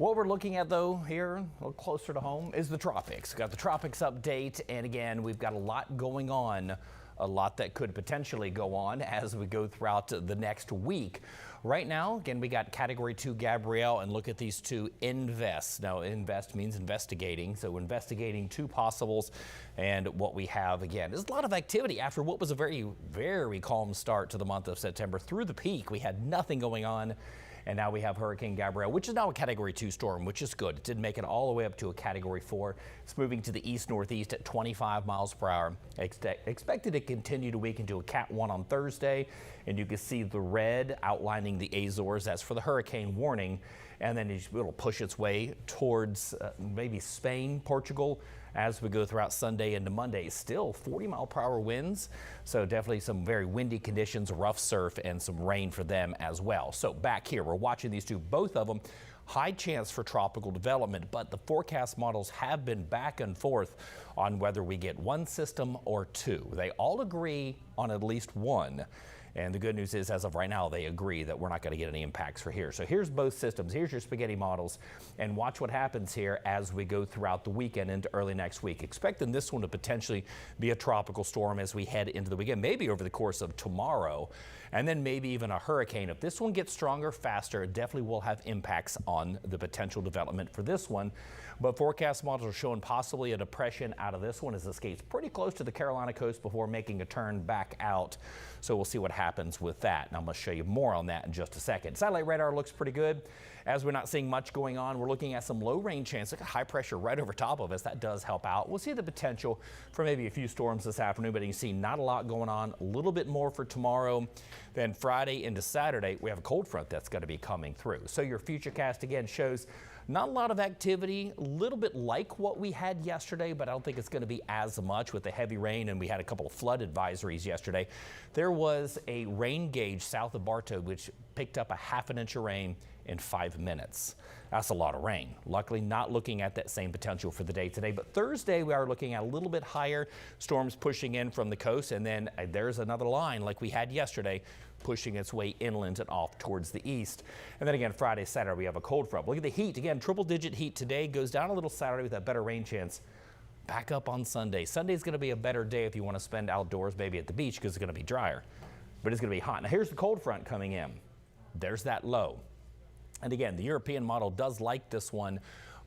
What we're looking at, though, here a little closer to home is the tropics. Got the tropics update, and again, we've got a lot going on. A lot that could potentially go on as we go throughout the next week. Right now, again, we got Category 2 Gabrielle, and look at these two invests. Now, invest means investigating, so investigating two possibles. And what we have, again, is a lot of activity after what was a very, very calm start to the month of September. Through the peak, we had nothing going on. And now we have Hurricane Gabrielle, which is now a Category 2 storm, which is good. It did make it all the way up to a Category 4. It's moving to the east-northeast at 25 miles per hour. Expected to continue to weaken to a Cat 1 on Thursday. And you can see the red outlining the Azores. That's for the hurricane warning. And then it'll push its way towards maybe Spain, Portugal, as we go throughout Sunday into Monday. Still 40-mile-per-hour winds, so definitely some very windy conditions, rough surf, and some rain for them as well. So back here, we're watching these two, both of them. High chance for tropical development, but the forecast models have been back and forth on whether we get one system or two. They all agree on at least one. And the good news is, as of right now, they agree that we're not going to get any impacts for here. So here's both systems. Here's your spaghetti models. And watch what happens here as we go throughout the weekend into early next week. Expecting this one to potentially be a tropical storm as we head into the weekend, maybe over the course of tomorrow, and then maybe even a hurricane. If this one gets stronger, faster, it definitely will have impacts on the potential development for this one. But forecast models are showing possibly a depression out of this one as it skates pretty close to the Carolina coast before making a turn back out. So we'll see what happens with that. And I'm going to show you more on that in just a second. Satellite radar looks pretty good. As we're not seeing much going on, we're looking at some low rain chance. Look at high pressure right over top of us. That does help out. We'll see the potential for maybe a few storms this afternoon, but you can see not a lot going on. A little bit more for tomorrow. Then Friday into Saturday, we have a cold front that's going to be coming through. So your futurecast again shows not a lot of activity, a little bit like what we had yesterday, but I don't think it's going to be as much with the heavy rain, and we had a couple of flood advisories yesterday. There was a rain gauge south of Bartow which picked up a ½ inch of rain in 5 minutes. That's a lot of rain. Luckily, not looking at that same potential for the day today, but Thursday we are looking at a little bit higher storms pushing in from the coast, and then there's another line like we had yesterday pushing its way inland and off towards the east. And then again, Friday, Saturday, we have a cold front. Look at the heat. Again, triple-digit heat today, goes down a little Saturday with that better rain chance. Back up on Sunday. Sunday's going to be a better day if you want to spend outdoors, maybe at the beach, because it's going to be drier. But it's going to be hot. Now, here's the cold front coming in. There's that low. And again, the European model does like this one,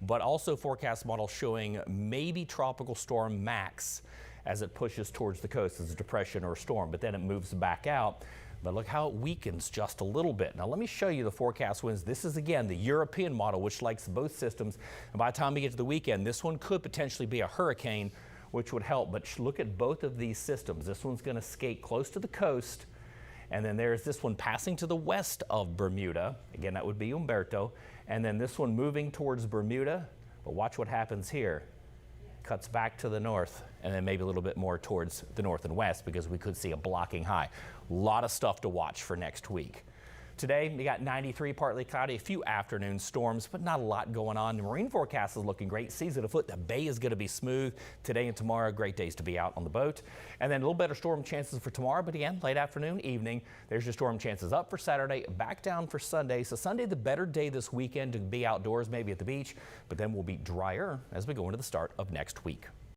but also forecast model showing maybe tropical storm max as it pushes towards the coast as a depression or a storm, but then it moves back out. But look how it weakens just a little bit. Now let me show you the forecast winds. This is again the European model, which likes both systems. And by the time we get to the weekend, this one could potentially be a hurricane, which would help. But look at both of these systems. This one's going to skate close to the coast. And then there's this one passing to the west of Bermuda. Again, that would be Umberto. And then this one moving towards Bermuda. But watch what happens here. Cuts back to the north, and then maybe a little bit more towards the north and west, because we could see a blocking high. A lot of stuff to watch for next week. Today, we got 93, partly cloudy, a few afternoon storms, but not a lot going on. The marine forecast is looking great. Seas at a foot. The bay is going to be smooth today and tomorrow. Great days to be out on the boat. And then a little better storm chances for tomorrow, but again, late afternoon, evening. There's your storm chances up for Saturday, back down for Sunday. So Sunday, the better day this weekend to be outdoors, maybe at the beach, but then we'll be drier as we go into the start of next week.